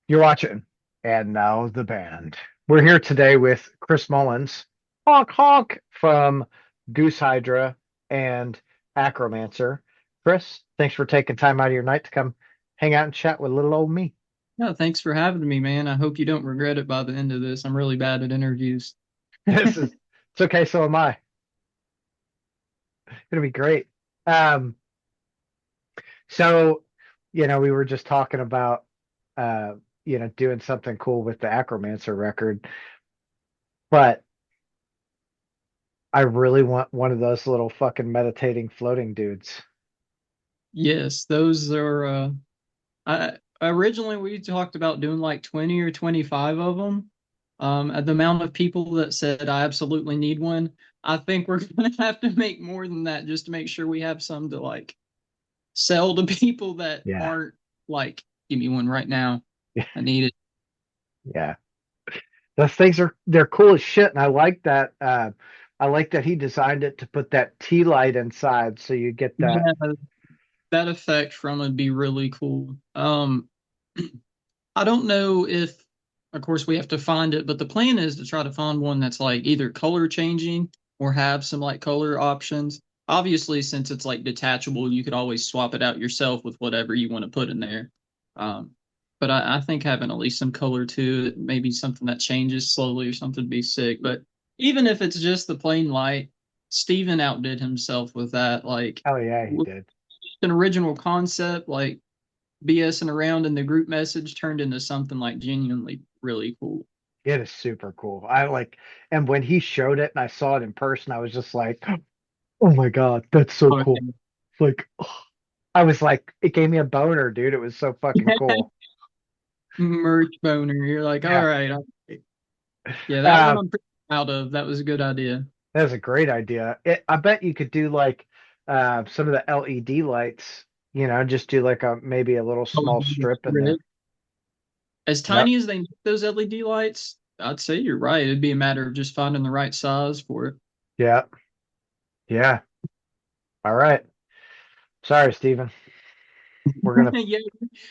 You're watching. And now the band. We're here today with Chris Mullins, honk honk, from Goose Hydra and Acromancer. Chris, thanks for taking time out of your night to come hang out and chat with little old me. No, thanks for having me, man. I hope you don't regret it by the end of this. I'm really bad at interviews. This is it's okay, so am I. It'll be great. Um, so we were just talking about uh, doing something cool with the Acromancer record, but I really want one of those little fucking meditating floating dudes. Yes, those are I originally we talked about doing like 20 or 25 of them. At the amount of people that said I absolutely need one, I think we're gonna have to make more than that just to make sure we have some to like sell to people that Yeah. aren't like, give me one right now. I need it. Yeah. Those things they're cool as shit, and I like that he designed it to put that tea light inside so you get that. Yeah, that effect from it would be really cool. I don't know if, of course, we have to find it, but the plan is to try to find one that's like either color changing or have some like color options. Obviously, since it's like detachable, you could always swap it out yourself with whatever you want to put in there. Um, but I think having at least some color too, maybe something that changes slowly or something would be sick. But even if it's just the plain light, Steven outdid himself with that. Like, Oh yeah, he with did. an original concept, like BSing around in the group message turned into something like genuinely really cool. It is super cool. And when he showed it and I saw it in person, I was just like, oh my God, that's so cool. Okay. Like, I was like, it gave me a boner, dude. It was so fucking cool. Merch boner. You're like, all Yeah. right. Yeah, that one Uh, I'm pretty proud of. That was a good idea. that's a great idea. I bet you could do like some of the LED lights, just do like a maybe a little Oh, small the strip in there. strip. As Yep. tiny as they make those LED lights, I'd say you're right. It'd be a matter of just finding the right size for it. Yeah. Yeah. All right. Sorry, Steven. We're gonna Yeah,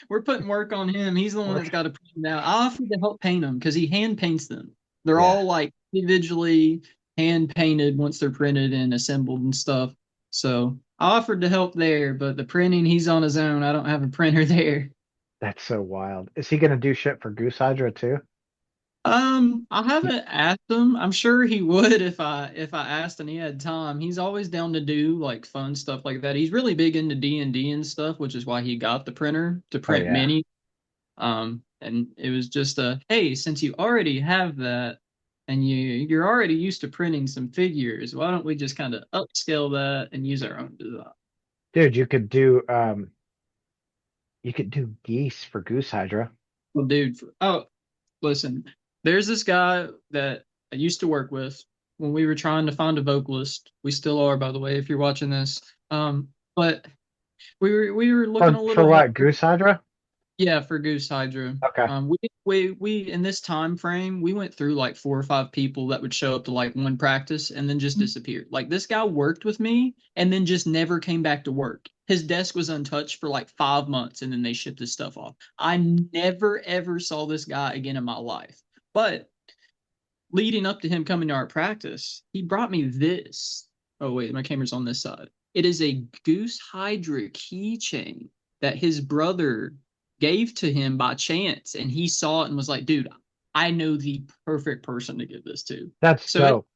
we're putting work on him. He's the one work. that's got to print them out. I offered to help paint them because he hand paints them. They're Yeah. all like individually hand painted once they're printed and assembled and stuff. So I offered to help there, but the printing, he's on his own. I don't have a printer there. That's so wild. Is he gonna do shit for Goose Hydra too? I haven't asked him. I'm sure he would if I asked and he had time. He's always down to do like fun stuff like that. He's really big into D&D and stuff, which is why he got the printer to Oh print yeah. mini. And it was just a, hey, since you already have that and you're already used to printing some figures, why don't we just kind of upscale that and use our own design? Dude, you could do geese for Goose Hydra. Well, dude, listen, there's this guy that I used to work with when we were trying to find a vocalist. We still are, by the way, if you're watching this. But we were looking Oh, a for little hard. what? Goose Hydra? Yeah, for Goose Hydra. Okay. We in this time frame, we went through like 4 or 5 people that would show up to like one practice and then just disappear. Like this guy worked with me and then just never came back to work. His desk was untouched for like 5 months and then they shipped his stuff off. I never ever saw this guy again in my life. But leading up to him coming to our practice, he brought me this. Oh wait, my camera's on this side. It is a Goose Hydra keychain that his brother gave to him by chance, and he saw it and was like, "Dude, I know the perfect person to give this to." That's So it dope.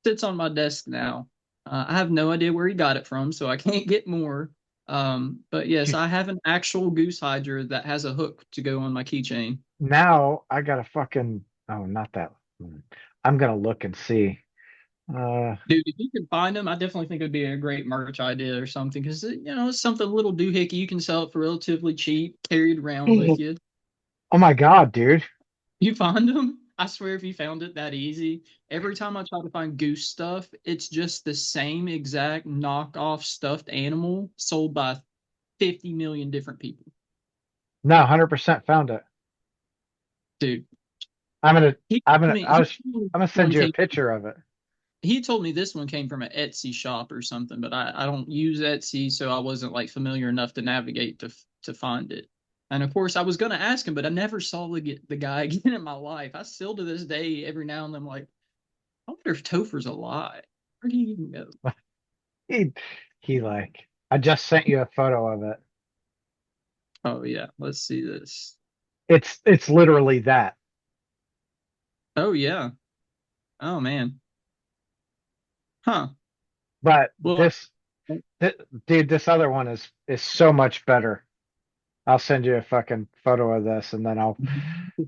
sits on my desk now. I have no idea where he got it from, so I can't get more. But yes, I have an actual Goose Hydra that has a hook to go on my keychain. Now I gotta fucking not that. I'm gonna look and see. Dude, if you can find them, I definitely think it would be a great merch idea or something because it's something a little doohickey. You can sell it for relatively cheap, carried around with oh you. my God, dude. You find them? I swear, if you found it that easy, every time I try to find goose stuff, it's just the same exact knockoff stuffed animal sold by 50 million different people. No, 100% found it. Dude, I'm gonna he I'm told gonna me, I he was told me I'm gonna this send one you a came. picture of it. He told me this one came from an Etsy shop or something, but I don't use Etsy, so I wasn't like familiar enough to navigate to find it. And of course, I was going to ask him, but I never saw the guy again in my life. I still to this day, every now and then, I'm like, I wonder if Topher's alive. Where do you even go? He, he like, I just sent you a photo of it. Oh, yeah. Let's see this. It's literally that. Oh, yeah. Oh, man. Huh. But Well, th dude, this other one is so much better. I'll send you a fucking photo of this, and then I'll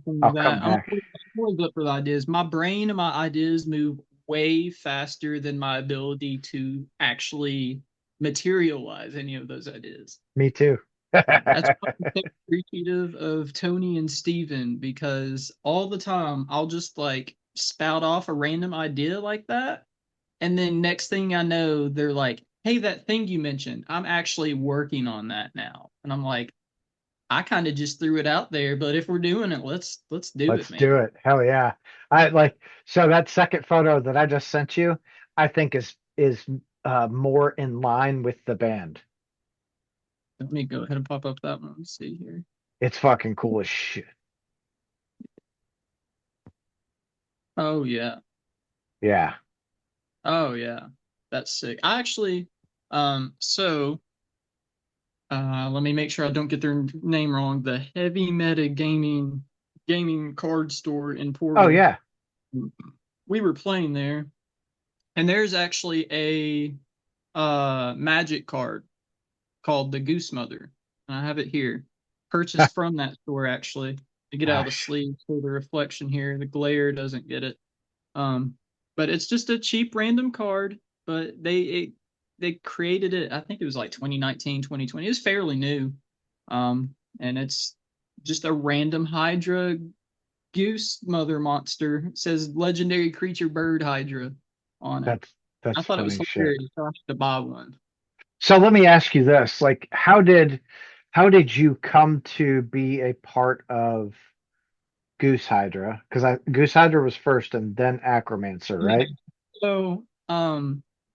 come I'm back. always up for the ideas. My brain and my ideas move way faster than my ability to actually materialize any of those ideas. Me too. That's why I'm so appreciative of Tony and Steven because all the time I'll just like spout off a random idea like that. And then next thing I know, they're like, hey, that thing you mentioned, I'm actually working on that now. And I'm like, I kind of just threw it out there, but if we're doing it, let's do it, Let's do man. it. Hell yeah. I like so that second photo that I just sent you, I think is more in line with the band. Let me go ahead and pop up that one. Let's see here. It's fucking cool as shit. Oh yeah. Yeah. Oh yeah. That's sick. I actually so let me make sure I don't get their name wrong. The Heavy Meta Gaming card store in Oh Portal. yeah. We were playing there, and there's actually a magic card called the Goose Mother. And I have it here. Purchased from that store actually. To get out of the Gosh. sleeve so the reflection here, the glare doesn't get it. Um, but it's just a cheap random card. But they created it. I think it was like 2019, 2020. It was fairly new. And it's just a random Hydra goose mother monster. It says legendary creature bird Hydra on it. That's I that's thought it was funny shit. hilarious. I have to buy one. So let me ask you this, like how did you come to be a part of Goose Hydra? Because I Goose Hydra was first and then Acromancer, Yeah. right? So,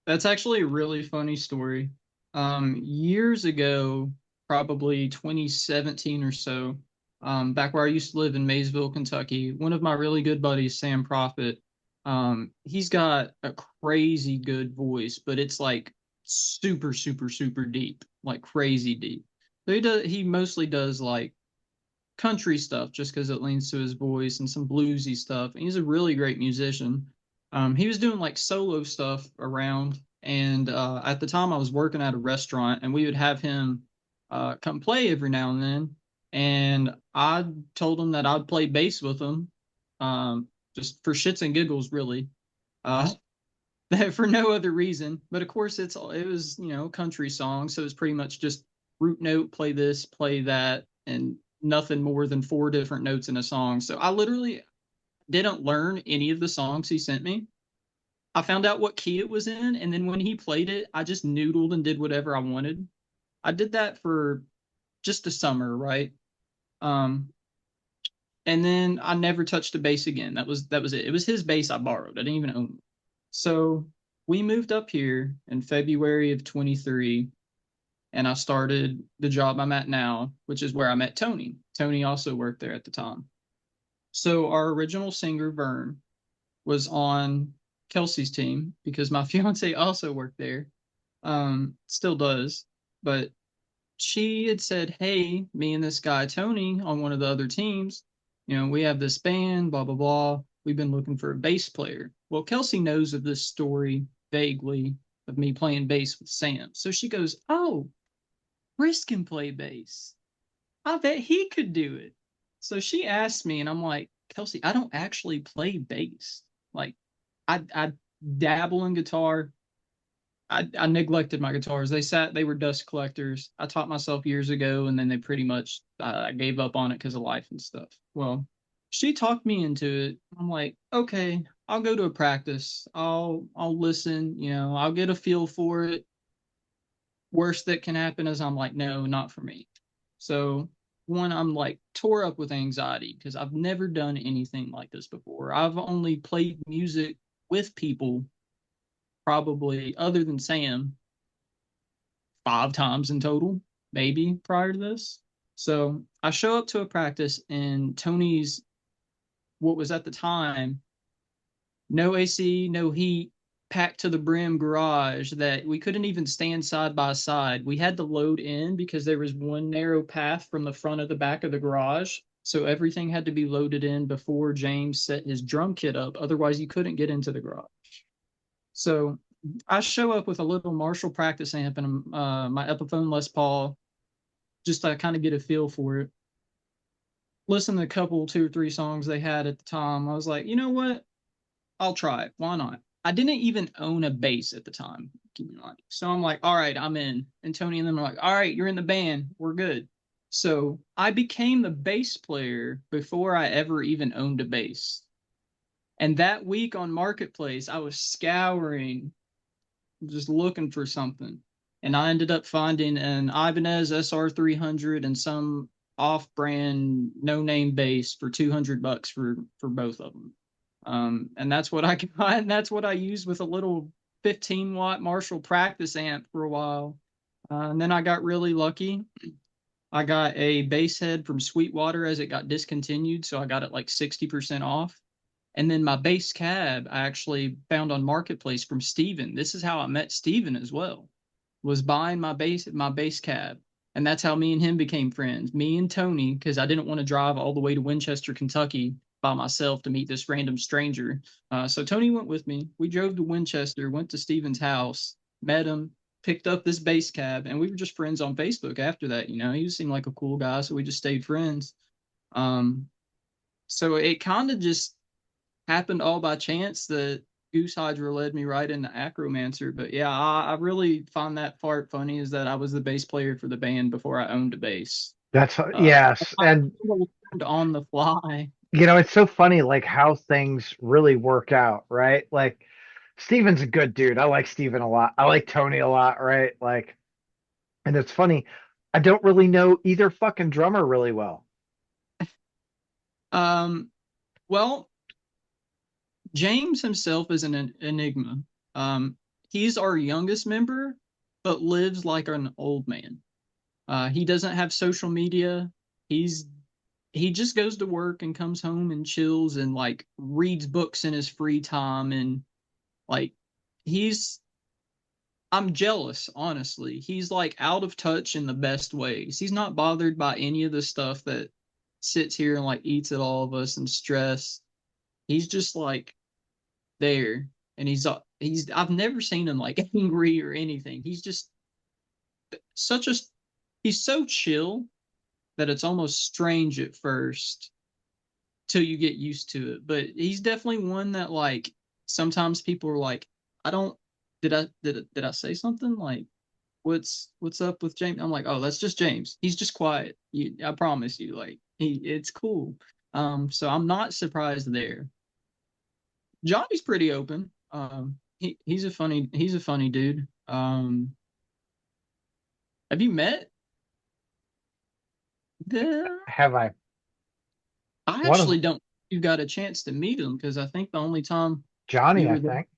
that's actually a really funny story. Years ago, probably 2017 or so, back where I used to live in Maysville, Kentucky, one of my really good buddies, Sam Prophet, he's got a crazy good voice, but it's like super, super, super deep, like crazy deep. So he mostly does like country stuff just because it leans to his voice and some bluesy stuff. And he's a really great musician. He was doing like solo stuff around, and at the time I was working at a restaurant, and we would have him come play every now and then. And I told him that I'd play bass with him, just for shits and giggles, really, uh, for no other reason. But of course, it was country song, so it's pretty much just root note, play this, play that, and nothing more than four different notes in a song. So I literally didn't learn any of the songs he sent me. I found out what key it was in, and then when he played it, I just noodled and did whatever I wanted. I did that for just a summer, right? Um, and then I never touched a bass again. That was it. It was his bass I borrowed. I didn't even own it. So we moved up here in February of 23, and I started the job I'm at now, which is where I met Tony. Tony also worked there at the time. So our original singer, Vern, was on Kelsey's team because my fiance also worked there. Still does. But she had said, hey, me and this guy, Tony, on one of the other teams, we have this band, blah, blah, blah. We've been looking for a bass player. Well, Kelsey knows of this story vaguely of me playing bass with Sam. So she goes, oh, Chris can play bass. I bet he could do it. So she asked me, and I'm like, Kelsey, I don't actually play bass. Like, I dabble in guitar. I neglected my guitars. They were dust collectors. I taught myself years ago, and then they pretty much I gave up on it because of life and stuff. Well, she talked me into it. I'm like, okay, I'll go to a practice. I'll listen. I'll get a feel for it. Worst that can happen is I'm like, no, not for me. So one, I'm like tore up with anxiety because I've never done anything like this before. I've only played music with people, probably other than Sam, 5 times in total, maybe prior to this. So I show up to a practice and Tony's, what was at the time, no AC, no heat, packed to the brim garage that we couldn't even stand side by side. We had to load in because there was one narrow path from the front of the back of the garage. So everything had to be loaded in before James set his drum kit up. Otherwise, you couldn't get into the garage. So I show up with a little Marshall practice amp and my Epiphone Les Paul, just to kind of get a feel for it. Listen to a couple, two or three songs they had at the time. I was like, you know what? I'll try it. Why not? I didn't even own a bass at the time. So I'm like, all right, I'm in. And Tony and them are like, all right, you're in the band. We're good. So I became the bass player before I ever even owned a bass. And that week on Marketplace, I was scouring, just looking for something. And I ended up finding an Ibanez SR300 and some off-brand no-name bass for $200 for both of them. And that's what I got, and that's what I used with a little 15-watt Marshall practice amp for a while. And then I got really lucky. I got a bass head from Sweetwater as it got discontinued, so I got it like 60% off. And then my bass cab I actually found on Marketplace from Steven. This is how I met Steven as well. Was buying my bass cab. And that's how me and him became friends. Me and Tony, because I didn't want to drive all the way to Winchester, Kentucky by myself to meet this random stranger. So Tony went with me. We drove to Winchester, went to Steven's house, met him, picked up this bass cab, and we were just friends on Facebook after that. He seemed like a cool guy, so we just stayed friends. Um, so it kind of just happened all by chance that Goose Hydra led me right into Acromancer. But yeah, I really find that part funny is that I was the bass player for the band before I owned a bass. That's Uh, yes, I and learned on the fly. it's so funny like how things really work out, right? Like Steven's a good dude. I like Steven a lot. I like Tony a lot, right? Like, and it's funny, I don't really know either fucking drummer really well. Um, well, James himself is an enigma. Um, he's our youngest member, but lives like an old man. He doesn't have social media. He's he just goes to work and comes home and chills and like reads books in his free time and like he's I'm jealous, honestly. He's like out of touch in the best ways. He's not bothered by any of the stuff that sits here and like eats at all of us and stress. He's just like there and he's I've never seen him like angry or anything. He's just such a he's so chill that it's almost strange at first till you get used to it. But he's definitely one that like sometimes people are like, I don't did I say something? Like what's up with James? I'm like, oh, that's just James. He's just quiet. I promise you, like it's cool. So I'm not surprised there. Johnny's pretty open. He's a funny dude. Have you met the Have I I one of actually don't. You got a chance to meet him because I think the only time Johnny, you I were there, think.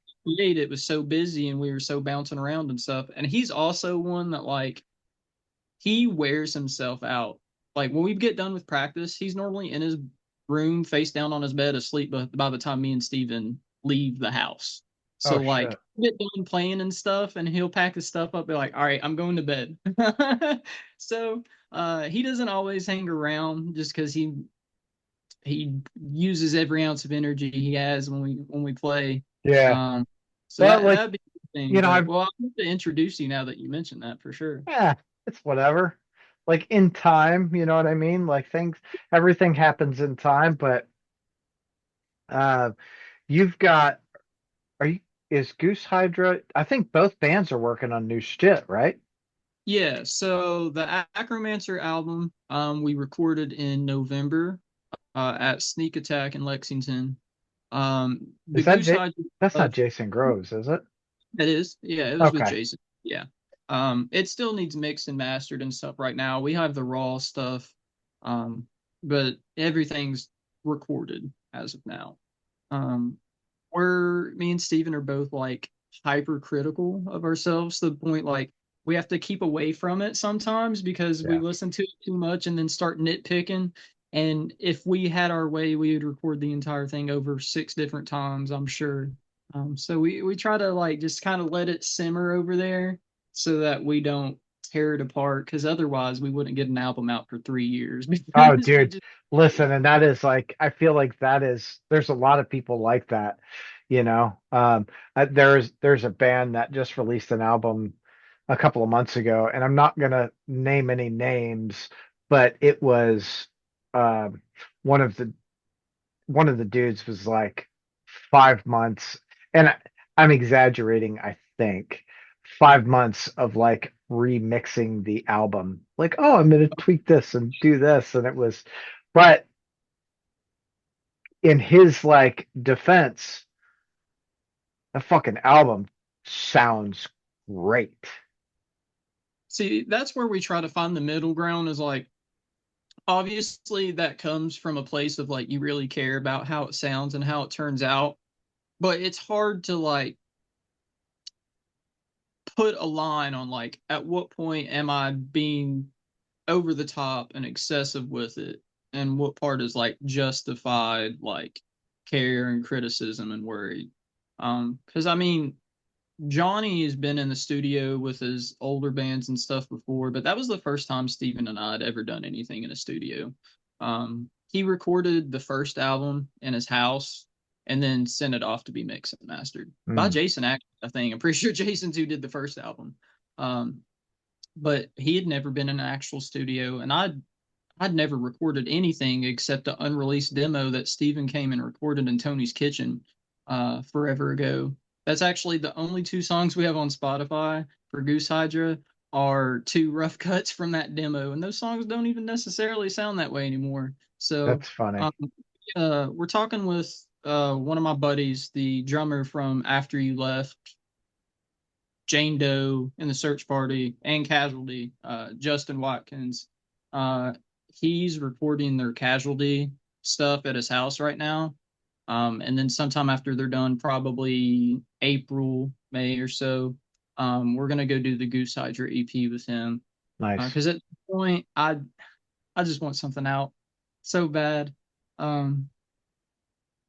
it was so busy and we were so bouncing around and stuff. And he's also one that like he wears himself out. Like when we get done with practice, he's normally in his room, face down on his bed, asleep. But by the time me and Steven leave the house, Oh so like shit. we get done playing and stuff, and he'll pack his stuff up. Be like, all right, I'm going to bed. So he doesn't always hang around just because he uses every ounce of energy he has when we play. Yeah. Um, so But that like, that'd be the thing. But I've well, I'd love to introduce you now that you mentioned that for sure. yeah, it's whatever. Like in time, you know what I mean? Like everything happens in time, but uh you've got are you is Goose Hydra? I think both bands are working on new shit, right? Yeah. So the Acromancer album, we recorded in November, at Sneak Attack in Lexington. The Is that Goose Hydra that's not stuff, Jason Groves, is it? it is. Yeah, it was with Okay. Jason. Yeah. It still needs mixed and mastered and stuff right now. We have the raw stuff, um, but everything's recorded as of now. Um, me and Steven are both like hypercritical of ourselves to the point like we have to keep away from it sometimes because we Yeah. listen to it too much and then start nitpicking. And if we had our way, we would record the entire thing over 6 different times, I'm sure. So we try to like just kind of let it simmer over there so that we don't tear it apart because otherwise we wouldn't get an album out for 3 years Oh, because we dude, just listen, and that is like, I feel like that is, there's a lot of people like that, you know. There's a band that just released an album a couple of months ago, and I'm not gonna name any names, but it was um one of the one of the dudes was like 5 months, and I'm exaggerating, I think, 5 months of like remixing the album. Like, oh, I'm gonna tweak this and do this, and it was, but in his like defense, the fucking album sounds great. see that's where we try to find the middle ground is like obviously that comes from a place of like you really care about how it sounds and how it turns out, but it's hard to like put a line on like at what point am I being over the top and excessive with it and what part is like justified like care and criticism and worry. Because I mean Johnny has been in the studio with his older bands and stuff before, but that was the first time Steven and I had ever done anything in a studio. He recorded the first album in his house and then sent it off to be mixed and mastered by Mm, Jason, actually, I think. I'm pretty sure Jason's who did the first album. Um, but he had never been in an actual studio, and I'd never recorded anything except an unreleased demo that Steven came and recorded in Tony's kitchen forever ago. That's actually the only 2 songs we have on Spotify for Goose Hydra are 2 rough cuts from that demo, and those songs don't even necessarily sound that way anymore. So that's funny. um, we're talking with one of my buddies, the drummer from After You Left, Jane Doe in the Search Party, and Casualty, Justin Watkins. Uh, he's recording their Casualty stuff at his house right now. And then sometime after they're done, probably April, May or so, we're gonna go do the Goose Hydra EP with him. Nice. Because at the point, I just want something out so bad. Um,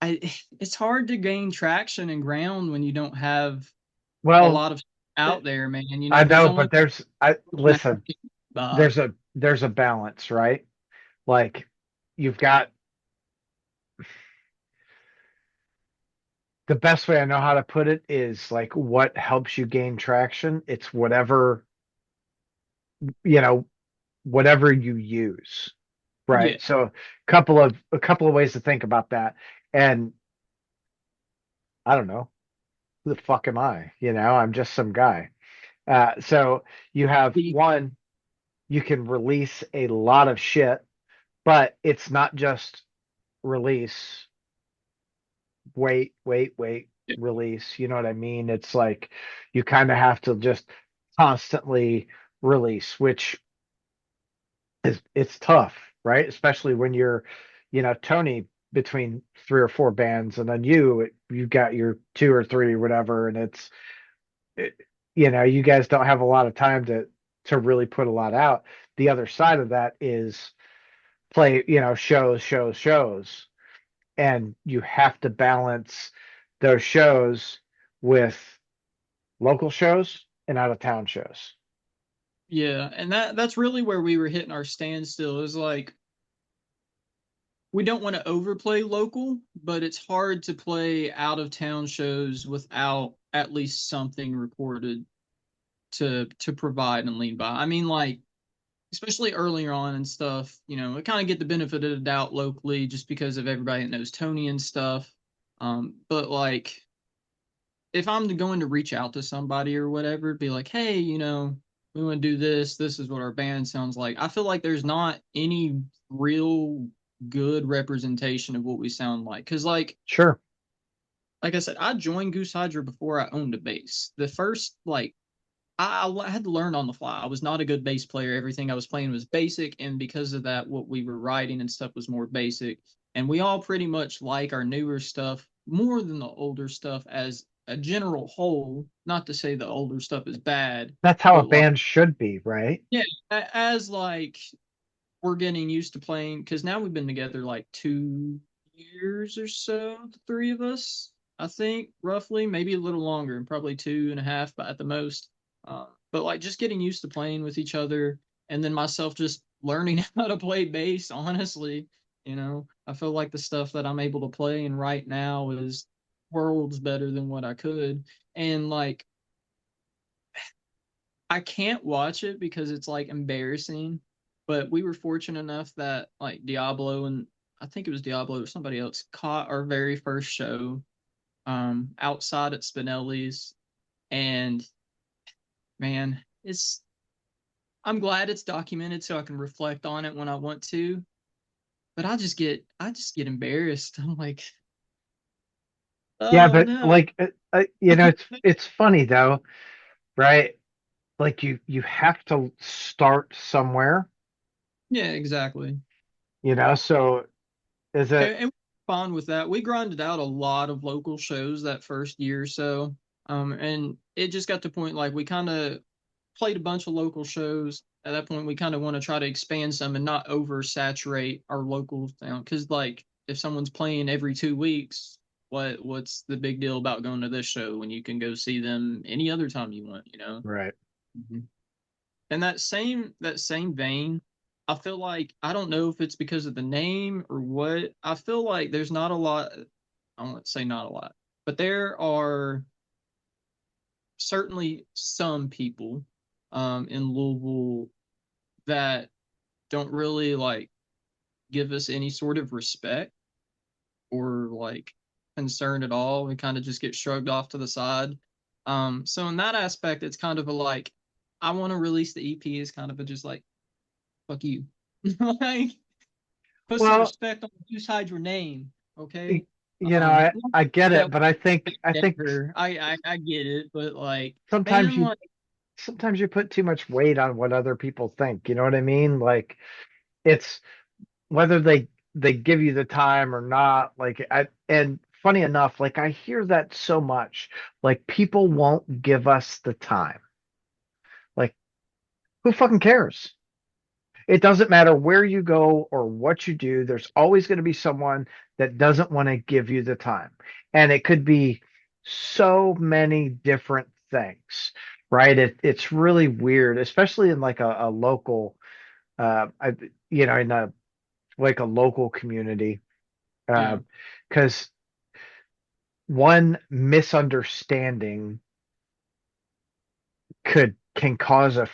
I it's hard to gain traction and ground when you don't have a Well, lot of out there, man. You I know, there's know, only but there's, I listen, uh, there's a balance, right? Like, you've got, the best way I know how to put it is like what helps you gain traction. It's whatever, you know, whatever you use, yeah. right? So a couple of ways to think about that. And I don't know, who the fuck am I? You know, I'm just some guy. So you have The one, you can release a lot of shit, but it's not just release, wait, release. You know what I mean? It's like you kind of have to just constantly release, which is, it's tough, right? Especially when you're, you know, Tony between 3 or 4 bands, and then you've got your 2 or 3 or whatever, and it, you know, you guys don't have a lot of time to really put a lot out. The other side of that is play, you know, shows, and you have to balance those shows with local shows and out of town shows. yeah, and that's really where we were hitting our standstill. Is like we don't want to overplay local, but it's hard to play out of town shows without at least something recorded to provide and lean by. I mean, like especially earlier on and stuff, you know, I kind of get the benefit of the doubt locally just because of everybody that knows Tony and stuff. But like if I'm going to reach out to somebody or whatever, be like, hey, you know, we want to do this. This is what our band sounds like. I feel like there's not any real good representation of what we sound like. Cause Sure. like I said, I joined Goose Hydra before I owned a bass. The first like I had to learn on the fly. I was not a good bass player. Everything I was playing was basic, and because of that, what we were writing and stuff was more basic. And we all pretty much like our newer stuff more than the older stuff as a general whole, not to say the older stuff is bad, That's how a but like, band should be, right? yeah, as like we're getting used to playing, because now we've been together like 2 years or so, the three of us, I think, roughly, maybe a little longer, and probably 2.5, but at the most. But like just getting used to playing with each other, and then myself just learning how to play bass, honestly. I feel like the stuff that I'm able to play and write now is worlds better than what I could. And like, I can't watch it because it's like embarrassing. But we were fortunate enough that like Diablo and I think it was Diablo or somebody else caught our very first show outside at Spinelli's, and man, it's I'm glad it's documented so I can reflect on it when I want to. But I just get embarrassed. I'm like, Yeah, oh but no. like, it's funny though, right? Like you have to start somewhere, Yeah, exactly. so is it And we're fine with that. We grinded out a lot of local shows that first year or so. And it just got to the point like we kind of played a bunch of local shows. At that point, we kind of want to try to expand some and not oversaturate our local town. Because like if someone's playing every 2 weeks, what's the big deal about going to this show when you can go see them any other time you want? right? Mhm. In that same vein, I feel like I don't know if it's because of the name or what. I feel like there's not a lot. I won't say not a lot, but there are certainly some people in Louisville that don't really like give us any sort of respect or like concern at all. We kind of just get shrugged off to the side. So in that aspect, it's kind of a like I want to release the EP is kind of a just like fuck you. Like, put some Well, respect on the Goose Hydra name, y- okay? I get Yeah, it, but I think I get it, but like, sometimes man, you like, sometimes you put too much weight on what other people think. You know what I mean? Like it's whether they give you the time or not. Like and funny enough, like I hear that so much. Like people won't give us the time. Like who fucking cares? It doesn't matter where you go or what you do, there's always going to be someone that doesn't want to give you the time. And it could be so many different things, right? It's really weird, especially in like a local, I, in a like a local community, yeah, because one misunderstanding can cause a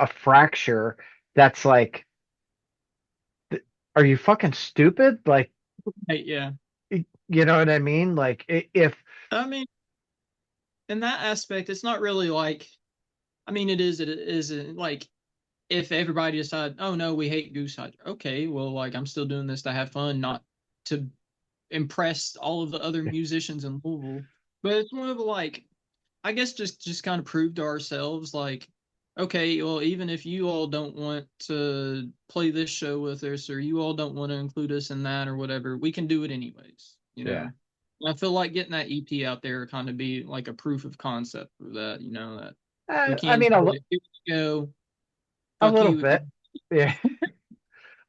fracture that's like, are you fucking stupid? Like, hey, yeah. you know what I mean? Like if I mean, in that aspect, it's not really like, I mean, it isn't like if everybody decide, oh no, we hate Goose Hydra. Okay, well, like I'm still doing this to have fun, not to impress all of the other musicians in Louisville. But it's one of the like I guess just kind of prove to ourselves like, okay, well, even if you all don't want to play this show with us or you all don't want to include us in that or whatever, we can do it anyways, you yeah, know. And I feel like getting that EP out there kind of be like a proof of concept for that, that we I can mean do it. Here we go. a Fuck little you if you bit. Yeah.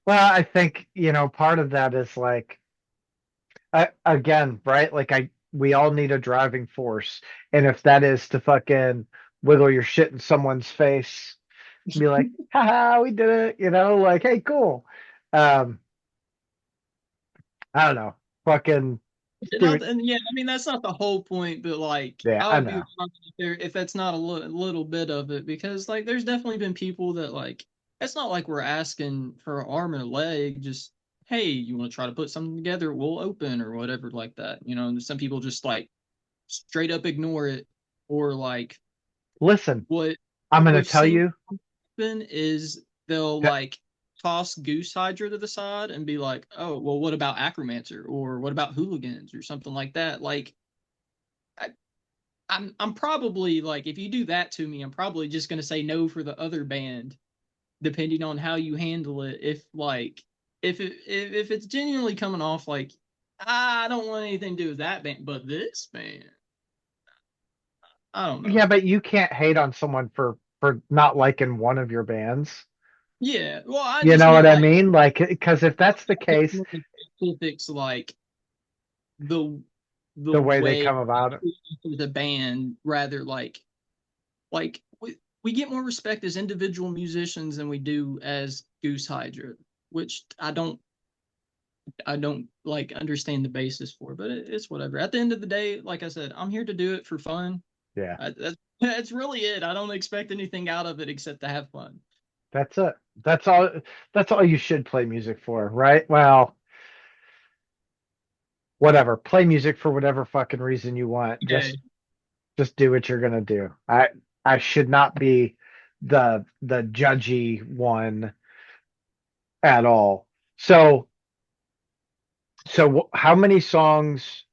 Well, I think, part of that is like, again, right? Like we all need a driving force. And if that is to fucking wiggle your shit in someone's face, be like, haha, we did it, like, hey, cool. Um, I don't know. Fucking Not, dude. and yeah, I mean that's not the whole point, but like Yeah, I I would be know. wrong if that's not a little bit of it because like there's definitely been people that like it's not like we're asking for an arm and a leg, just hey, you want to try to put something together, we'll open or whatever like that. And some people just like straight up ignore it or like Listen, what I'm what gonna we've tell seen you. happen is they'll like toss Goose Hydra to the side and be like, oh, well, what about Acromancer or what about Hooligans or something like that? Like I, I'm probably like if you do that to me, I'm probably just gonna say no for the other band, depending on how you handle it. If it's genuinely coming off like I don't want anything to do with that band, but this band. I don't Yeah, know. but you can't hate on someone for not liking one of your bands. Yeah, well, I You just know what meant I like mean? Like, because if that's the case, specifics, like the the the way they way come about it, the band, rather like we get more respect as individual musicians than we do as Goose Hydra, which I don't like understand the basis for, but it's whatever. At the end of the day, like I said, I'm here to do it for fun. yeah, That's really it. I don't expect anything out of it except to have fun. that's it. That's all. That's all you should play music for, right? Well, whatever. Play music for whatever fucking reason you want. Yeah. Just do what you're gonna do. I should not be the judgy one at all. So how many songs?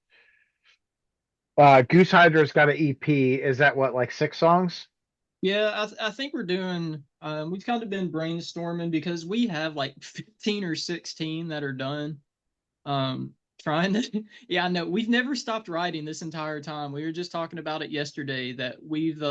Goose Hydra's got an EP. Is that what, like 6 songs? Yeah, I think we're doing. We've kind of been brainstorming because we have like 15 or 16 that are done. Trying to. Yeah, I know. We've never stopped writing this entire time. We were just talking about it yesterday that we've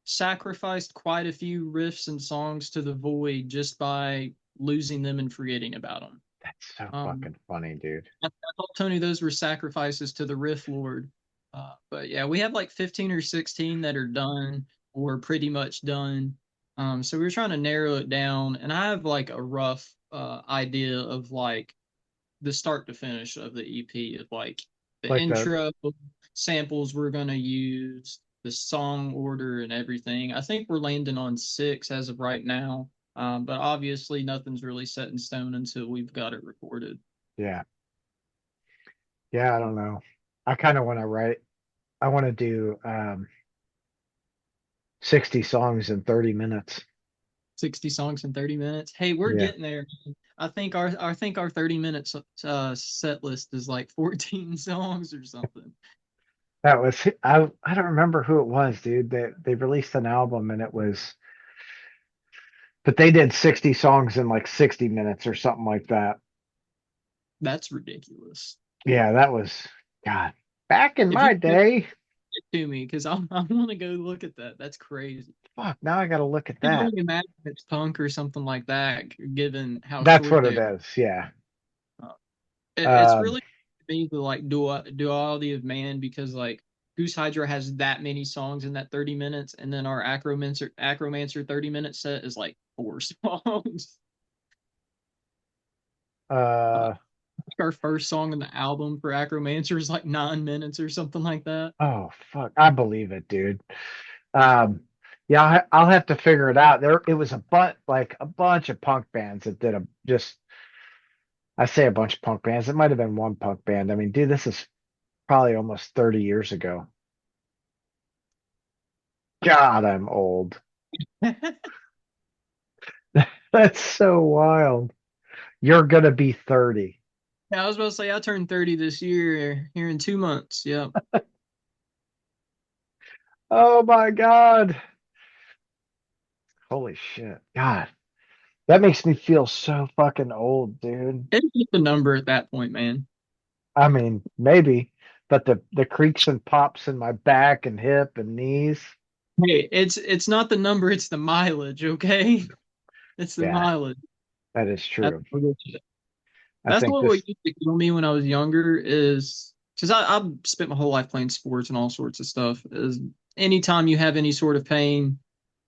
sacrificed quite a few riffs and songs to the void just by losing them and forgetting about them. That's so Um, fucking funny, dude. I told Tony those were sacrifices to the Riff Lord. But yeah, we have like 15 or 16 that are done or pretty much done. So we were trying to narrow it down, and I have like a rough idea of like the start to finish of the EP of like the Like the intro samples we're gonna use, the song order, and everything. I think we're landing on six as of right now. But obviously nothing's really set in stone until we've got it recorded. yeah. Yeah, I don't know. I kind of want to write. I want to do 60 songs in 30 minutes. 60 songs in 30 minutes. Hey, we're Yeah. getting there. I think our 30 minutes set list is like 14 songs or something. That was I don't remember who it was, dude. They released an album and it was, but they did 60 songs in like 60 minutes or something like that. That's ridiculous. Yeah, that was God. Back in If you my could day. get to me, because I want to go look at that. That's crazy. Fuck, now I gotta look at I can that. only imagine it's punk or something like that, given how That's short what it they is. Yeah. are. It's Um, really to me the like duality of man because like Goose Hydra has that many songs in that 30 minutes, and then our Acromancer 30-minute set is like four songs. uh, Our first song in the album for Acromancer is like 9 minutes or something like that. oh fuck, I believe it, dude. Yeah, I'll have to figure it out. It was a bunch of punk bands that did a just. I say a bunch of punk bands. It might have been one punk band. I mean, dude, this is probably almost 30 years ago. God, I'm old. That's so wild. You're gonna be 30. Yeah, I was about to say I turned 30 this year here in 2 months. Yep. Oh my God. Holy shit. God, that makes me feel so fucking old, dude. It's just a number at that point, man. I mean, maybe, but the creaks and pops in my back and hip and knees. Hey, it's not the number, it's the mileage, okay? It's the Yeah, mileage. that is That's true. what I that's think what this, used to kill me when I was younger is because I spent my whole life playing sports and all sorts of stuff. Is anytime you have any sort of pain,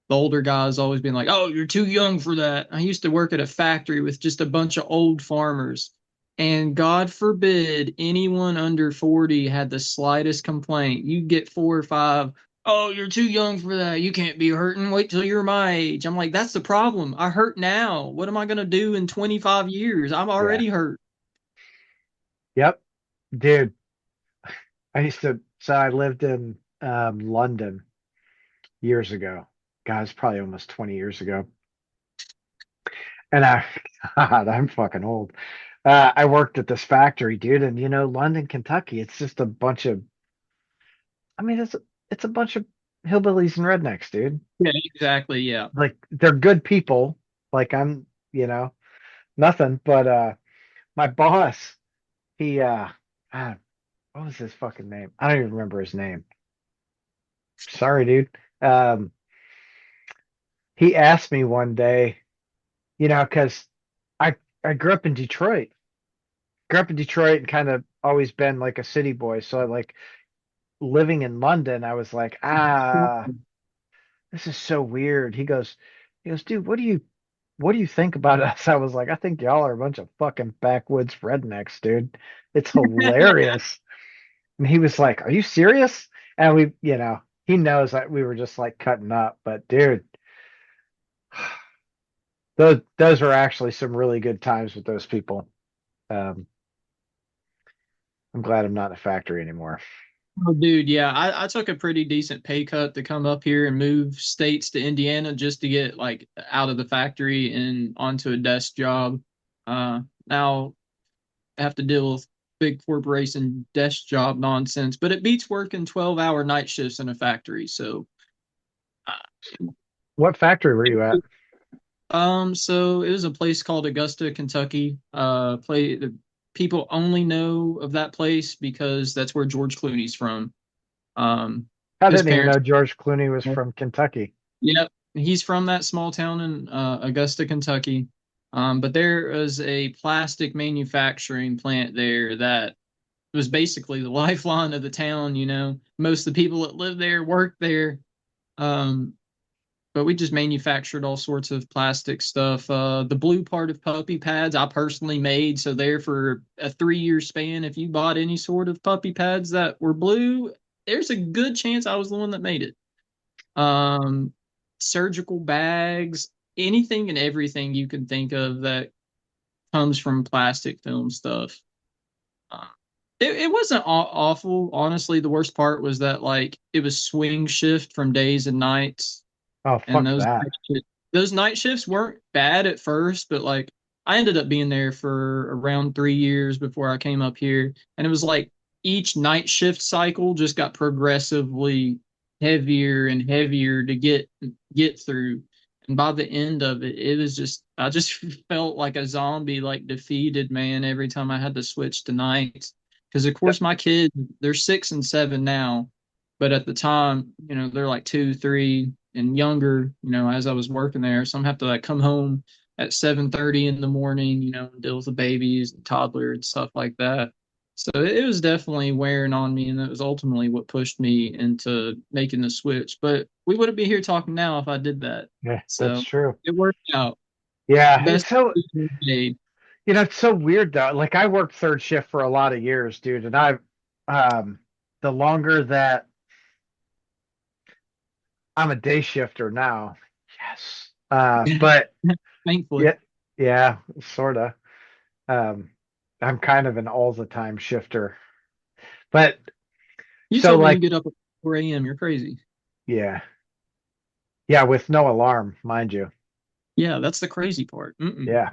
the older guys always being like, "Oh, you're too young for that." I used to work at a factory with just a bunch of old farmers, and God forbid anyone under 40 had the slightest complaint. You get four or five. Oh, you're too young for that. You can't be hurting. Wait till you're my age. I'm like, that's the problem. I hurt now. What am I gonna do in 25 years? I'm yeah. already hurt. Yep. Dude, so I lived in London years ago. God, it's probably almost 20 years ago. And God, I'm fucking old. I worked at this factory, dude, and London, Kentucky, it's just a bunch of, I mean, it's a bunch of hillbillies and rednecks, dude. Yeah, exactly. Yeah. Like they're good people. Like I'm, you know, nothing, but my boss, he ah, what was his fucking name? I don't even remember his name. Sorry, dude. Um, he asked me one day, because I I grew up in Detroit and kind of always been like a city boy. So I like living in London. I was like, this is so weird. He goes, dude, what do you think about us? I was like, I think y'all are a bunch of fucking backwoods rednecks, dude. It's hilarious. And he was like, are you serious? And he knows that we were just like cutting up, but dude, those were actually some really good times with those people. Um, I'm glad I'm not in a factory anymore. Oh, dude, yeah, I took a pretty decent pay cut to come up here and move states to Indiana just to get like out of the factory and onto a desk job. Now I have to deal with big corporation desk job nonsense, but it beats working 12-hour night shifts in a factory. So, What factory were you at? so it was a place called Augusta, Kentucky. The people only know of that place because that's where George Clooney's from. Um, I his didn't even parents. know George Clooney was from Kentucky. Yep, he's from that small town in Augusta, Kentucky. But there is a plastic manufacturing plant there that was basically the lifeline of the town. Most of the people that live there work there. Um, but we just manufactured all sorts of plastic stuff. The blue part of puppy pads I personally made. So there for a 3-year span, if you bought any sort of puppy pads that were blue, there's a good chance I was the one that made it. Um, Surgical bags, anything and everything you can think of that comes from plastic film stuff. Uh, it wasn't awful, honestly. The worst part was that like it was swing shift from days and nights, Oh, and fuck that. those night shifts weren't bad at first, but like I ended up being there for around 3 years before I came up here, and it was like each night shift cycle just got progressively heavier and heavier to get through. And by the end of it, it was just I just felt like a zombie, like defeated man every time I had to switch to nights. Because of course my kids, they're 6 and 7 now, but at the time, they're like 2, 3, and younger. As I was working there, so I'm have to like come home at 7:30 in the morning, and deal with the babies and toddler and stuff like that. So it was definitely wearing on me, and that was ultimately what pushed me into making the switch. But we wouldn't be here talking now if I did that. Yeah, that's So true. it worked out. Yeah, Best decision made. it's so weird though. Like I worked third shift for a lot of years, dude, and um, the longer that I'm a day shifter now, yes. But Thankfully, yeah, yeah, sorta. Um, I'm kind of an all the time shifter, but you so told me you like, get up at 4 a.m. You're crazy. yeah, yeah, with no alarm, mind you. Yeah, that's the crazy part. Mm-mm. Yeah,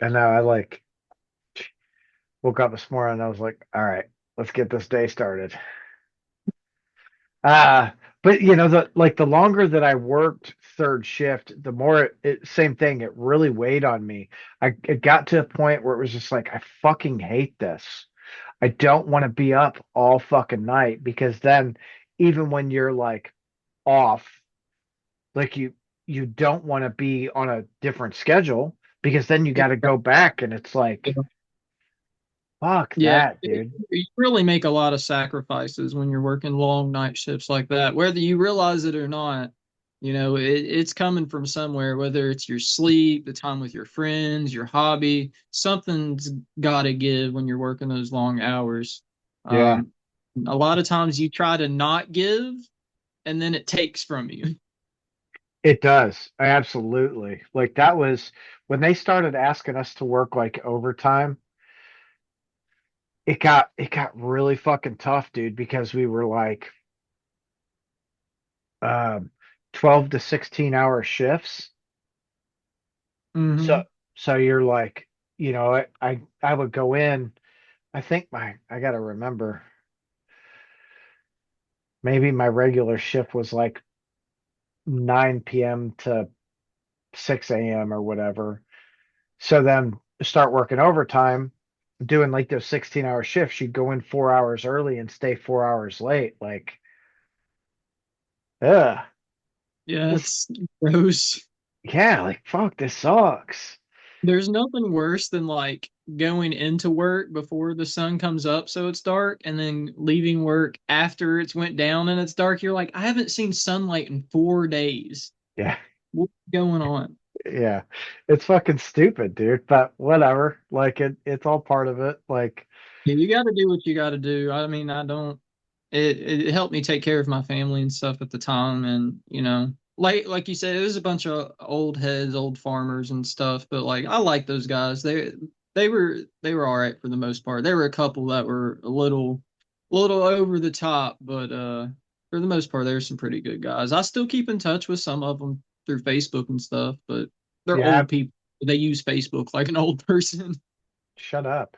I know. I like woke up this morning and I was like, all right, let's get this day started. Uh, but the longer that I worked third shift, the more same thing, it really weighed on me. It got to a point where it was just like, I fucking hate this. I don't want to be up all fucking night because then even when you're like off, like you don't want to be on a different schedule because then you got to go back and it's like, fuck Yeah, that, dude. you really make a lot of sacrifices when you're working long night shifts like that, whether you realize it or not. It's coming from somewhere, whether it's your sleep, the time with your friends, your hobby, something's got to give when you're working those long hours. Yeah. Um, a lot of times you try to not give, and then it takes from you. It does. Absolutely. Like that was when they started asking us to work like overtime, it got really fucking tough, dude, because we were like um 12 to 16 hour shifts. So Hmm. so you're like, I would go in, I think I gotta remember, maybe my regular shift was like 9 p.m. to 6 a.m. or whatever. So then start working overtime, doing like those 16-hour shifts. You'd go in 4 hours early and stay 4 hours late. Like Ugh. Yeah, This, it's gross. yeah, like fuck, this sucks. There's nothing worse than like going into work before the sun comes up so it's dark and then leaving work after it's went down and it's dark. You're like, I haven't seen sunlight in 4 days. Yeah, What's going on? yeah. It's fucking stupid, dude. But whatever. Like it's all part of it. Like, Yeah, you got to do what you got to do. I mean, I don't. It helped me take care of my family and stuff at the time, and like you said, it was a bunch of old heads, old farmers and stuff. But like, I like those guys. They were all right for the most part. There were a couple that were a little over the top, but for the most part, there's some pretty good guys. I still keep in touch with some of them through Facebook and stuff, but they're yeah, old people. They use Facebook like an old person. shut up.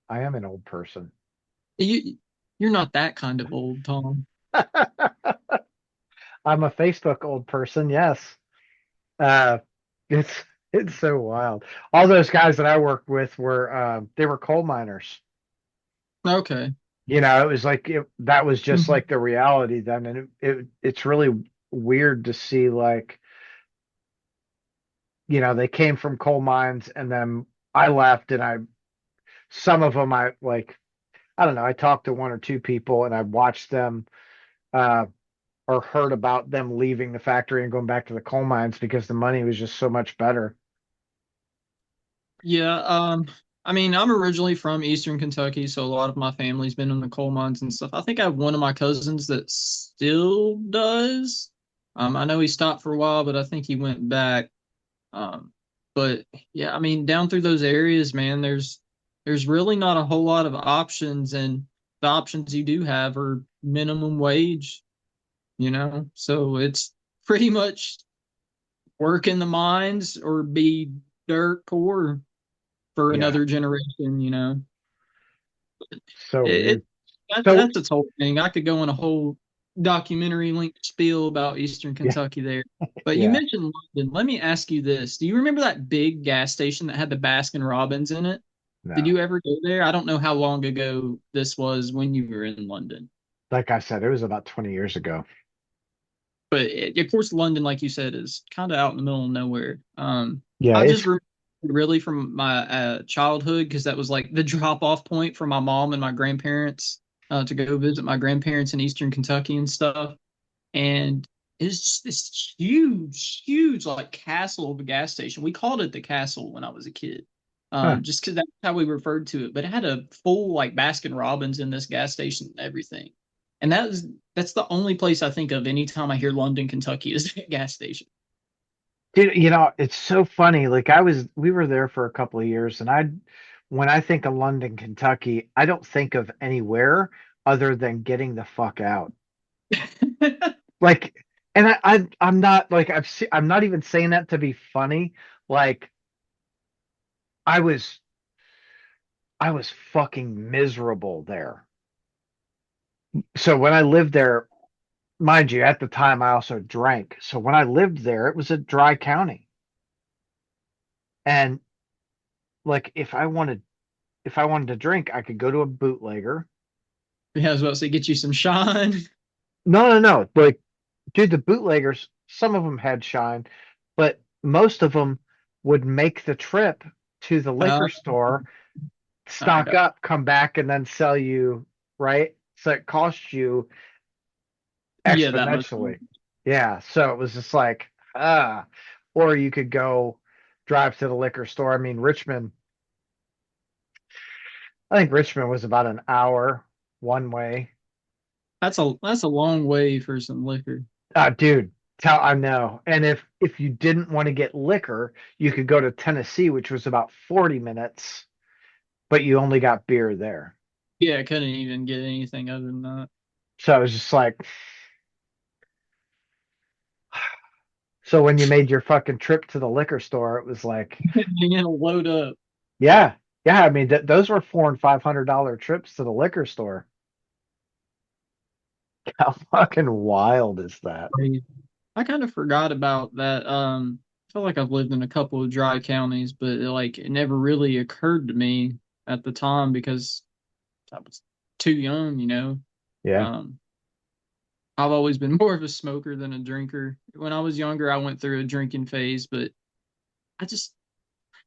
I am an old person. You're not that kind of old, Tom. I'm a Facebook old person, yes. Uh it's it's so wild. All those guys that I worked with were they were coal miners. Okay. It was like that was just Mhm. like the reality then, and it's really weird to see like they came from coal mines, and then I left, and I some of them I like I don't know, I talked to one or two people, and I watched them uh or heard about them leaving the factory and going back to the coal mines because the money was just so much better. Yeah, I mean, I'm originally from Eastern Kentucky, so a lot of my family's been in the coal mines and stuff. I think I have one of my cousins that still does. I know he stopped for a while, but I think he went back. Um, but yeah, I mean, down through those areas, man, there's really not a whole lot of options, and the options you do have are minimum wage, So it's pretty much work in the mines or be dirt poor for Yeah, another generation. so It weird. So that's its whole thing. I could go on a whole documentary length spiel about Eastern yeah, Kentucky there. But you yeah, mentioned London. Let me ask you this. Do you remember that big gas station that had the Baskin Robbins in it? Did no. you ever go there? I don't know how long ago this was when you were in London. Like I said, it was about 20 years ago. But of course, London, like you said, is kind of out in the middle of nowhere. Yeah, I just it's remember really from my childhood because that was like the drop off point for my mom and my grandparents to go visit my grandparents in Eastern Kentucky and stuff. And it's just this huge, huge like castle of a gas station. We called it the castle when I was a kid. huh. Just because that's how we referred to it. But it had a full like Baskin Robbins in this gas station and everything. And that's the only place I think of anytime I hear London, Kentucky is a gas station. Dude, it's so funny. Like we were there for a couple of years, and when I think of London, Kentucky, I don't think of anywhere other than getting the fuck out. Like, and I'm not like I'm not even saying that to be funny. Like, I was I was fucking miserable there. So when I lived there, mind you, at the time I also drank. So when I lived there, it was a dry county, and like if I wanted to drink, I could go to a bootlegger. Yeah, I was about to say, get you some shine. No, no, no. Like, dude, the bootleggers, some of them had shine, but most of them would make the trip to the Uh, liquor store, I stock got up, come back, and then sell you, right? So it cost you yeah, that much. exponentially. Yeah. So it was just like, or you could go drive to the liquor store. I mean, I think Richmond was about an hour one way. That's a long way for some liquor. Dude, I know. And if you didn't want to get liquor, you could go to Tennessee, which was about 40 minutes, but you only got beer there. Yeah, I couldn't even get anything other than that. So it was just like, so when you made your fucking trip to the liquor store, it was like, Being able to load up. yeah, yeah. I mean, those were $400 and $500 trips to the liquor store. How fucking wild is that? Crazy. I kind of forgot about that. I feel like I've lived in a couple of dry counties, but it never really occurred to me at the time because I was too young. Yeah. Um, I've always been more of a smoker than a drinker. When I was younger, I went through a drinking phase, but I just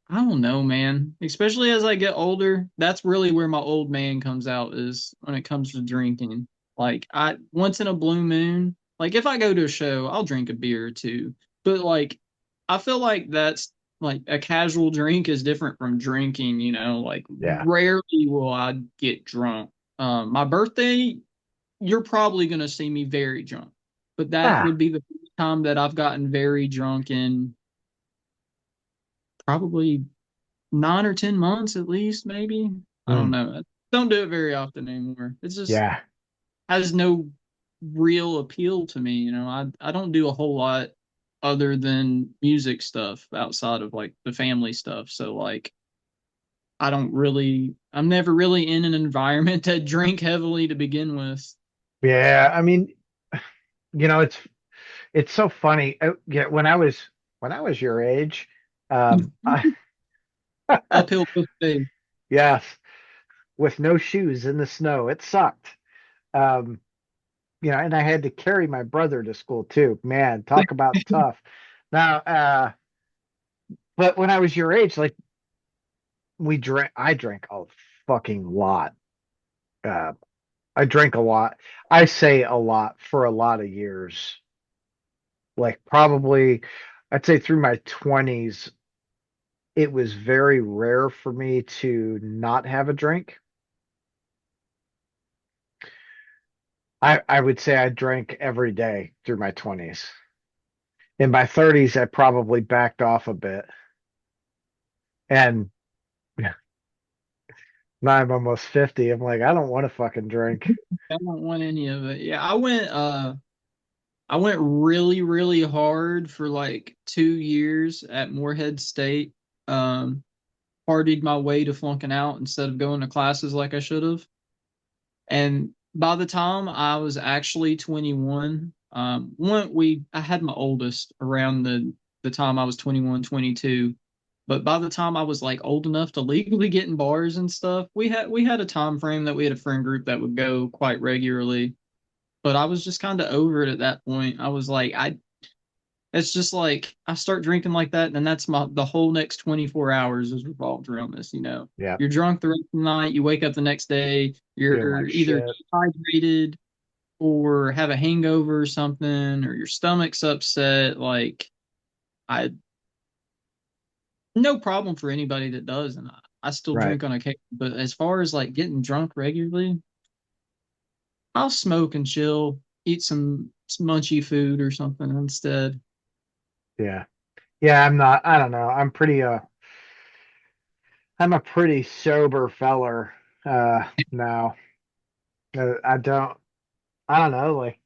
I don't know, man. Especially as I get older, that's really where my old man comes out is when it comes to drinking. Like I once in a blue moon, like if I go to a show, I'll drink a beer or two. But like I feel like that's like a casual drink is different from drinking, like Yeah. rarely will I get drunk. My birthday, you're probably gonna see me very drunk. But that Ah. would be the first time that I've gotten very drunk in probably 9 or 10 months at least, maybe. I don't Mm. know. I don't do it very often anymore. It's just Yeah. has no real appeal to me. I don't do a whole lot other than music stuff outside of like the family stuff. So like I'm never really in an environment that drink heavily to begin with. Yeah. I mean, it's so funny. Yeah, when I was your age, I Uphill push. yes, with no shoes in the snow, it sucked. Um, and I had to carry my brother to school too. Man, talk about tough. Now, but when I was your age, like I drank a fucking lot. Uh, I drank a lot. I say a lot for a lot of years. Like probably, I'd say through my 20s, it was very rare for me to not have a drink. I would say I drank every day through my 20s. In my 30s, I probably backed off a bit. And now I'm almost 50. I'm like, I don't want to fucking drink. I don't want any of it. Yeah, I went really, really hard for like 2 years at Moorhead State. Um, partied my way to flunking out instead of going to classes like I should have. And by the time I was actually 21, I had my oldest around the time I was 21, 22. But by the time I was like old enough to legally get in bars and stuff, we had a time frame that we had a friend group that would go quite regularly. But I was just kind of over it at that point. I was like, it's just like I start drinking like that, and that's the whole next 24 hours is revolved around this. Yeah, You're drunk the rest of the night, you wake up the next day, feeling you're like either shit. dehydrated or have a hangover or something, or your stomach's upset. Like I no problem for anybody that does, and I still Right. drink on occasion. But as far as like getting drunk regularly, I'll smoke and chill, eat some munchy food or something instead. Yeah. Yeah, I don't know. I'm a pretty sober feller now. I don't know, like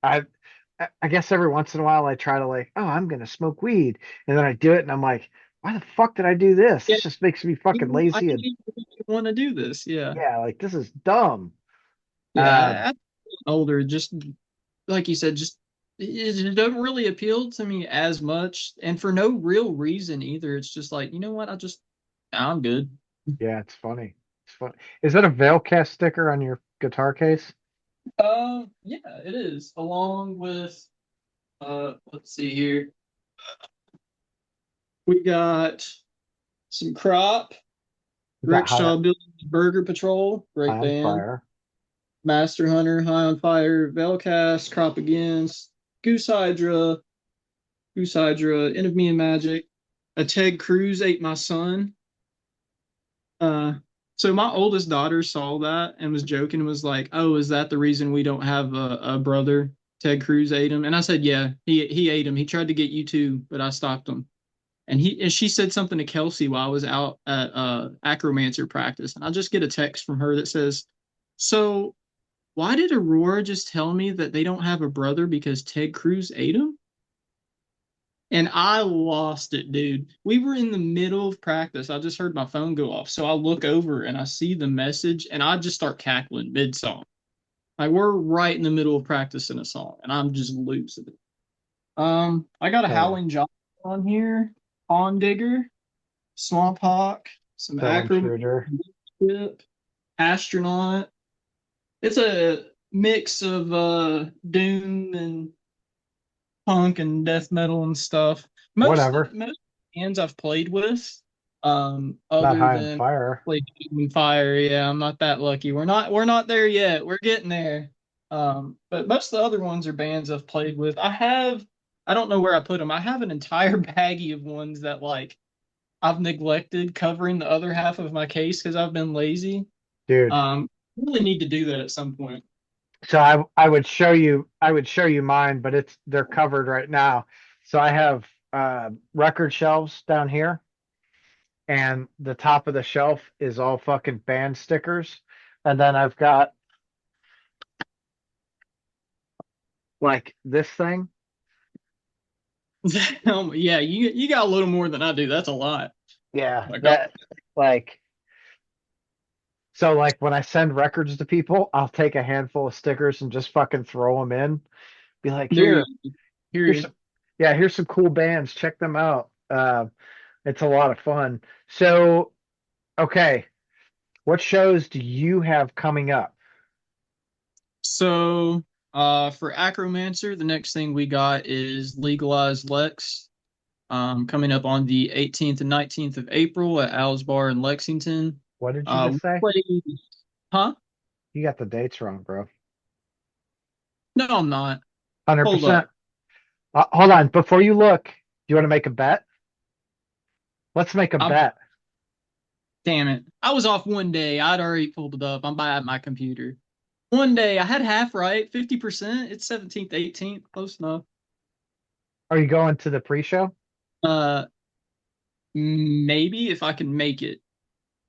I I guess every once in a while I try to like, oh, I'm gonna smoke weed. And then I do it and I'm like, why the fuck did I do this? Yeah, This just makes me fucking I lazy and didn't want to do this. Yeah. yeah, like this is dumb. Yeah. As older, just like you said, just it doesn't really appeal to me as much, and for no real reason either. It's just like, you know what? I'm good. Yeah, it's funny. It's fun. Is that a Veilcast sticker on your guitar case? Yeah, it is. Along with let's see here. We got some Crop, Is that Rickshaw Building Burger Patrol, high great on band. fire? Master Hunter, High on Fire, Velcast, Crop Against, Goose Hydra, Enemy and Magic. A Ted Cruz ate my son. Uh, so my oldest daughter saw that and was joking and was like, "Oh, is that the reason we don't have a brother? Ted Cruz ate him." And I said, "Yeah, he ate him. He tried to get you too, but I stopped him." And she said something to Kelsey while I was out at Acromancer practice, and I just get a text from her that says, "So why did Aurora just tell me that they don't have a brother because Ted Cruz ate him?" And I lost it, dude. We were in the middle of practice. I just heard my phone go off. So I look over and I see the message and I just start cackling mid song. Like we're right in the middle of practicing a song and I'm just losing it. I got a So Howling Job on here, Pond Digger, Swamp Hawk, some so Acro, intruder. Astronaut. It's a mix of doom and punk and death metal and stuff. Whatever. Most bands I've played with, Not other high on than fire. like Doom and Fire, yeah, I'm not that lucky. We're not there yet. We're getting there. But most of the other ones are bands I've played with. I don't know where I put them. I have an entire baggie of ones that like I've neglected covering the other half of my case because I've been lazy. Dude. Um, really need to do that at some point. So I would show you mine, but they're covered right now. So I have record shelves down here, and the top of the shelf is all fucking band stickers. And then I've got like this thing. Yeah, you got a little more than I do. That's a lot. Yeah, My God. that like so like when I send records to people, I'll take a handful of stickers and just fucking throw them in. Be like, There you here's here. some, yeah, here's some cool bands. Check them out. It's a lot of fun. So, okay, what shows do you have coming up? So, for Acromancer, the next thing we got is Legalize Lex, coming up on the 18th and 19th of April at Al's Bar in Lexington. What did you just We say? play, huh? You got the dates wrong, bro. No, I'm not. Hold up. 100%. Hold on, before you look, do you want to make a bet? Let's make a I'm bet. Damn it. I was off one day. I'd already pulled it up. I'm by my computer. One day I had half right, 50%. It's 17th, 18th, close enough. Are you going to the pre-show? Uh, Maybe if I can make it.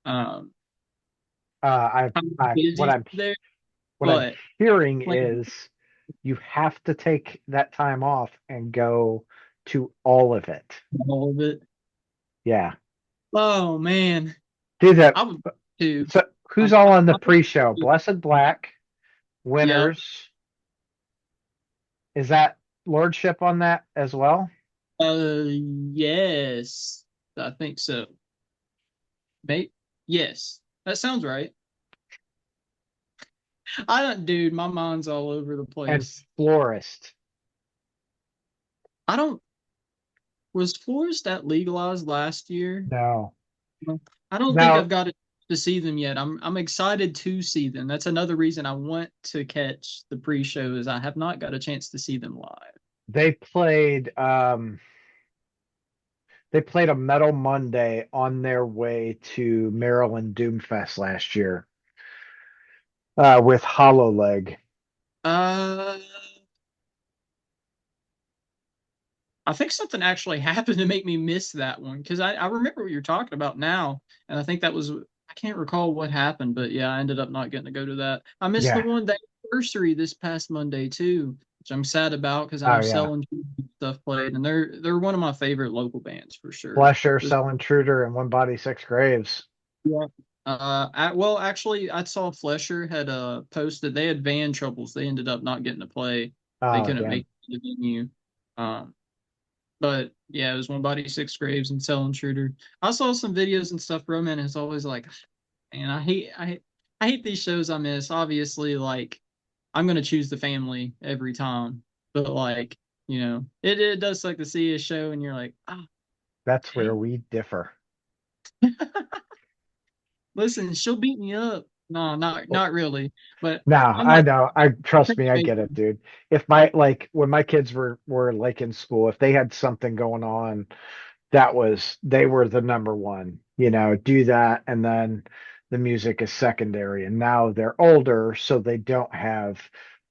Um, I'm What busy I'm there, what I'm but hearing like is you have to take that time off and go to all of it. all of it. Yeah, Oh man, do that. I would too. So, who's Um, all on the I would pre-show? too. Blessed Black, Yep. Winners. Is that Lordship on that as well? Yes, I think so. Mate, yes, that sounds right. I don't, dude. My mind's all over the And place. Florist. I don't. Was Forrest that legalized last year? No. I don't think Now I've got to see them yet. I'm excited to see them. That's another reason I want to catch the pre-shows. I have not got a chance to see them live. they played they played a Metal Monday on their way to Maryland Doomfest last year with Hollow Leg. Uh, I think something actually happened to make me miss that one because I remember what you're talking about now, and I think that was I can't recall what happened, but yeah, I ended up not getting to go to that. I missed the Yeah. one the anniversary this past Monday too, which I'm sad about because I Oh know yeah. Selling stuff played, and they're one of my favorite local bands for sure. Flesher, Cell Intruder, and One Body Six Graves. Yeah. Well, actually, I saw Flesher had posted they had van troubles. They ended up not getting to play. They Oh couldn't damn. make the venue. Um, but yeah, it was One Body Six Graves and Cell Intruder. I saw some videos and stuff. Roman is always like, and I hate these shows I miss. Obviously, like I'm gonna choose the family every time, but like it does like to see a show and you're like, ah, That's where dang. we differ. Listen, she'll beat me up. No, not really. But No, I'm I not know. I trust me, I get it, dude. If my like when my kids were like in school, if they had something going on, they were the number one, do that and then the music is secondary. And now they're older, so they don't have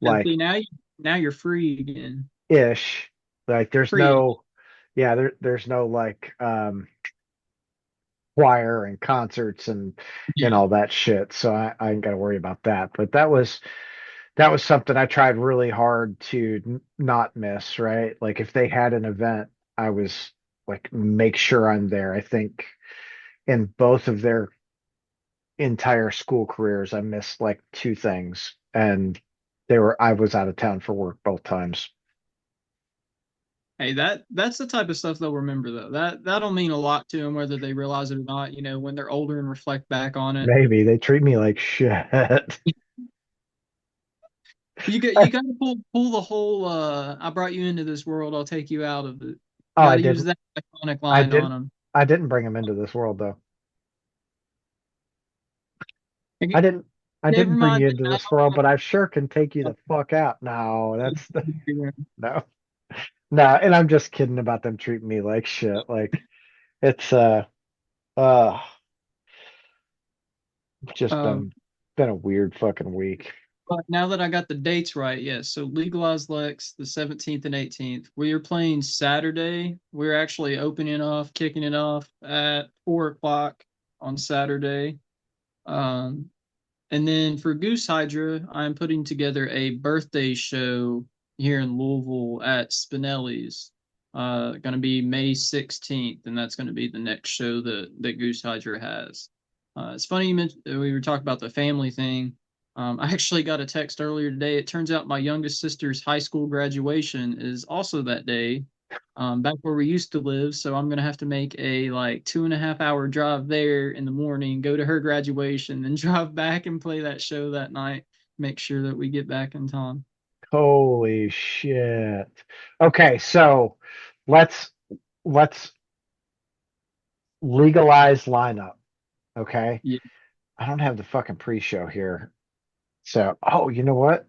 and like see now you're free again. ish. Like there's Free. no yeah, there's no like choir and concerts and Yeah. all that shit. So I ain't gotta worry about that. But that was something I tried really hard to not miss, right? Like if they had an event, I was like, make sure I'm there. I think in both of their entire school careers, I missed like two things, and I was out of town for work both times. Hey, that's the type of stuff they'll remember though. That'll mean a lot to them whether they realize it or not, when they're older and reflect back on it. Maybe they treat me like shit. You got to pull the whole I brought you into this world, I'll take you out of it. Oh, Got I to use didn't. that iconic I line on didn't. him. I didn't bring him into this world though. I didn't. I Never didn't bring mind you into this world, but I sure can take you the fuck out. No, that's the that. no, no. And I'm just kidding about them treating me like shit. Like it's uh just Um, been a weird fucking week. but now that I got the dates right, yes. So Legalize Lex, the 17th and 18th. We are playing Saturday. We're actually opening off, kicking it off at 4 o'clock on Saturday. Um, and then for Goose Hydra, I'm putting together a birthday show here in Louisville at Spinelli's. Going to be May 16th, and that's going to be the next show that Goose Hydra has. It's funny you mentioned we were talking about the family thing. I actually got a text earlier today. It turns out my youngest sister's high school graduation is also that day, back where we used to live. So I'm gonna have to make a like 2.5 hour drive there in the morning, go to her graduation, then drive back and play that show that night. Make sure that we get back in time. Holy shit. Okay, so let's let's legalize lineup. Okay. Yeah. I don't have the fucking pre-show here. So, oh, you know what?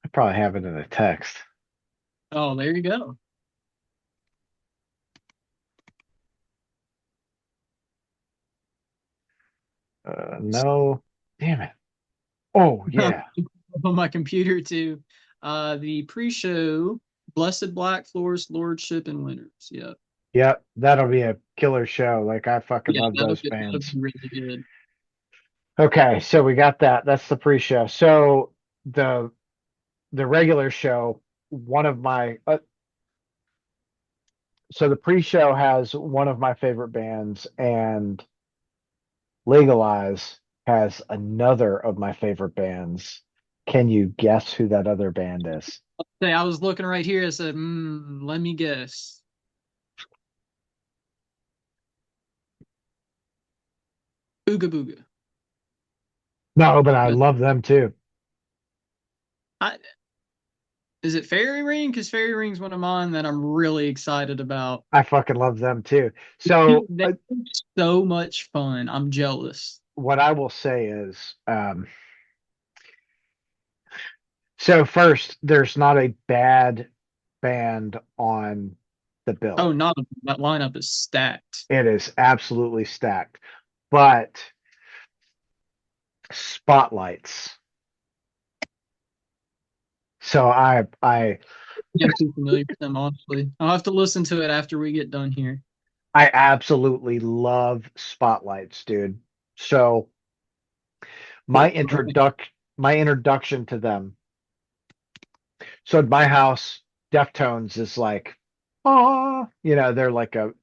I probably have it in a text. Oh, there you go. No, damn it. Oh, yeah. On my computer too. The pre-show, Blessed Black Forest, Lordship, and Winners. Yeah. Yep, that'll be a killer show. Like I fucking Yeah, love those that'll bands. be really good. Okay, so we got that. That's the pre-show. So the the regular show, one of my so the pre-show has one of my favorite bands, and Legalize has another of my favorite bands. Can you guess who that other band is? Say, I was looking right here. I said, let me guess. Ooga Booga. No, but I But love them too. I, is it Fairy Ring? Because Fairy Ring's one of mine that I'm really excited about. I fucking love them too. So They're so much fun. I'm jealous. what I will say is, so first, there's not a bad band on the Oh, bill. not that lineup is stacked. It is absolutely stacked, but spotlights. So I'm too familiar with them, honestly. I'll have to listen to it after we get done here. I absolutely love spotlights, dude. So my introduction to them. So at my house, Deftones is like, oh, they're like they're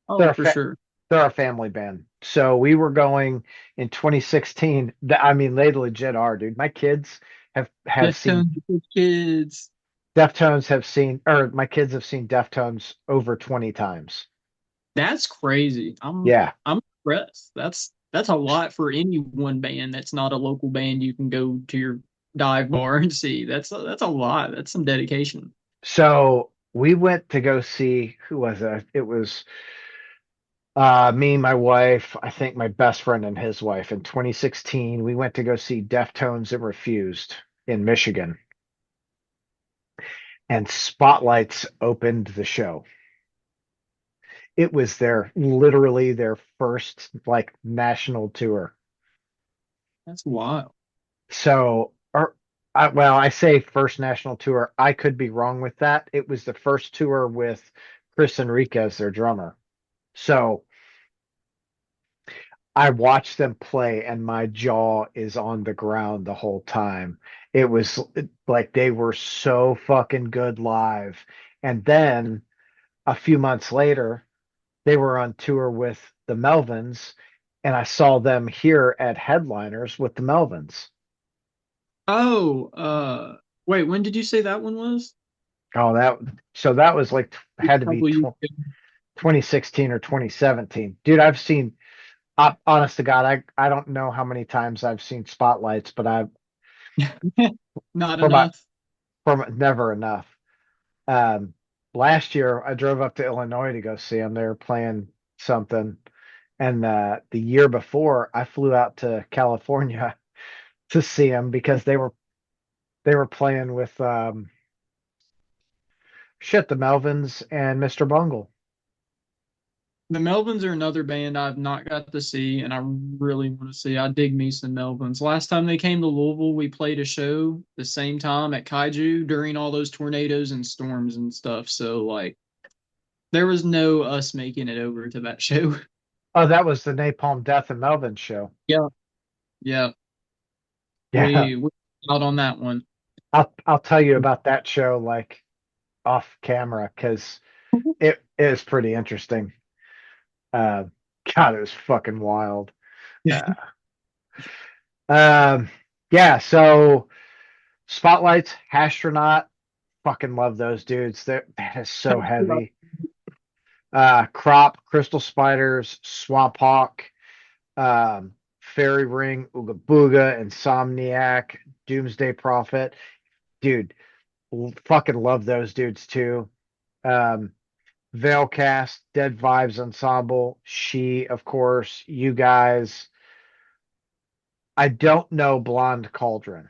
Oh, a for fa- sure. they're a family band. So we were going in 2016. I mean, they legit are, dude. My kids have seen Deftones for kids. Deftones have seen, or my kids have seen Deftones over 20 times. That's crazy. Yeah. I'm impressed. That's a lot for any one band that's not a local band you can go to your dive bar and see. That's a lot. That's some dedication. So we went to go see, who was it? It was me, my wife, I think my best friend and his wife in 2016. We went to go see Deftones and Refused in Michigan, and Spotlights opened the show. It was literally their first like national tour. That's wild. So, well, I say first national tour. I could be wrong with that. It was the first tour with Chris Enriquez, their drummer. So I watched them play, and my jaw is on the ground the whole time. It was like they were so fucking good live. And then a few months later, they were on tour with the Melvins, and I saw them here at Headliners with the Melvins. Oh, wait, when did you say that one was? Oh, that was like A had to be couple years ago. 2016 or 2017. Dude, Honest to God, I don't know how many times I've seen spotlights, but I've Not for my enough. never enough. Um, Last year I drove up to Illinois to go see them. They were playing something, and the year before I flew out to California to see them because they were playing with the Melvins and Mr. Bungle. The Melvins are another band I've not got to see, and I really want to see. I dig me some Melvins. Last time they came to Louisville, we played a show the same time at Kaiju during all those tornadoes and storms and stuff. So like, there was no us making it over to that show. Oh, that was the Napalm Death and Melvin show. Yeah, yeah, Yeah, we out on that one. I'll tell you about that show like off camera because it is pretty interesting. Uh, God, it was fucking wild. Uh, um, yeah, so Spotlights, Astronaut, fucking love those dudes. That is so heavy. Crop, Crystal Spiders, Swamp Hawk, Fairy Ring, Ooga Booga, Insomniac, Doomsday Prophet. Dude, fucking love those dudes too. Um, Veilcast, Dead Vibes Ensemble, She, of course, you guys. I don't know Blonde Cauldron.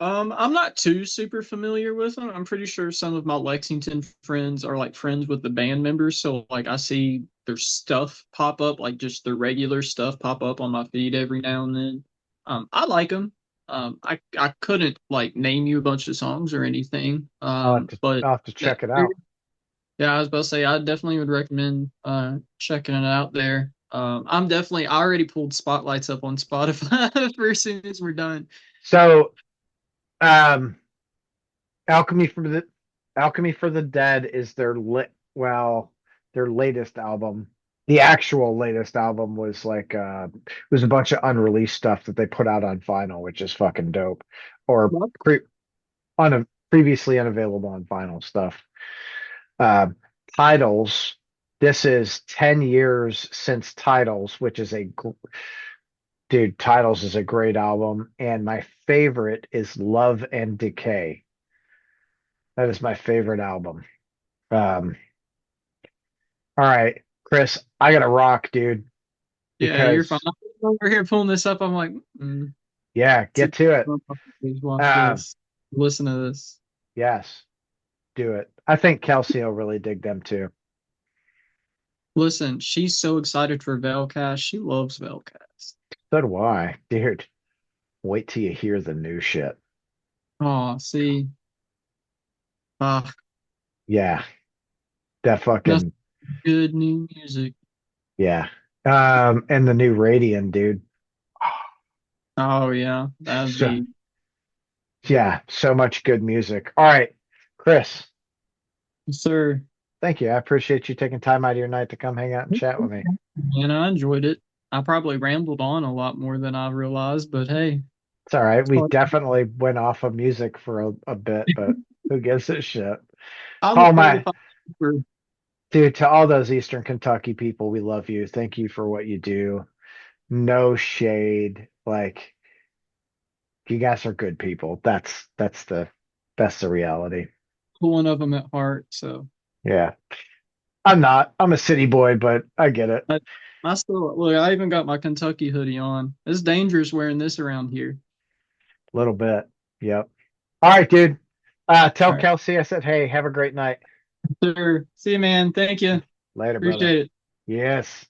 I'm not too super familiar with them. I'm pretty sure some of my Lexington friends are like friends with the band members, so like I see their stuff pop up, like just their regular stuff pop up on my feed every now and then. I like them. I couldn't like name you a bunch of songs or anything. But I'll have to yeah, check it out. yeah, I was about to say I definitely would recommend checking it out there. I already pulled Spotlights up on Spotify for as soon as we're done. So, um, Alchemy for the Alchemy for the Dead is their latest album. The actual latest album was like it was a bunch of unreleased stuff that they put out on vinyl, which is fucking dope. Or pre previously unavailable on vinyl stuff. Um, Titles. This is 10 years since Titles, which is dude, Titles is a great album. And my favorite is Love and Decay. That is my favorite album. Um, all right, Chris, I gotta rock, dude, Yeah, you're fine. because I'm over here pulling this up. I'm like, yeah, get to it. please watch Um, this, listen to this. yes, do it. I think Kelsey will really dig them too. Listen, she's so excited for Velcast. She loves Velcast. So do I, dude. Wait till you hear the new shit. Oh, see, ah, Yeah, that that's fucking good new music. yeah. And the new Radiant, dude. Oh yeah, that'd So be yeah, so much good music. All right, Chris, sir. thank you. I appreciate you taking time out of your night to come hang out and chat with me. And I enjoyed it. I probably rambled on a lot more than I realized, but hey, It's all right. it's We part. definitely went off of music for a bit, but who gives a shit? I'm Oh a my certified for dude, to all those Eastern Kentucky people, we love you. Thank you for what you do. No shade. Like you guys are good people. That's the reality. one of them at heart. So Yeah. I'm not. I'm a city boy, but I get it. I, I still look. I even got my Kentucky hoodie on. It's dangerous wearing this around here. A little bit. Yep. All right, dude. All Tell right, Kelsey I said, hey, have a great night. sure. See you, man. Thank you. Later, brother. Appreciate it. Yes.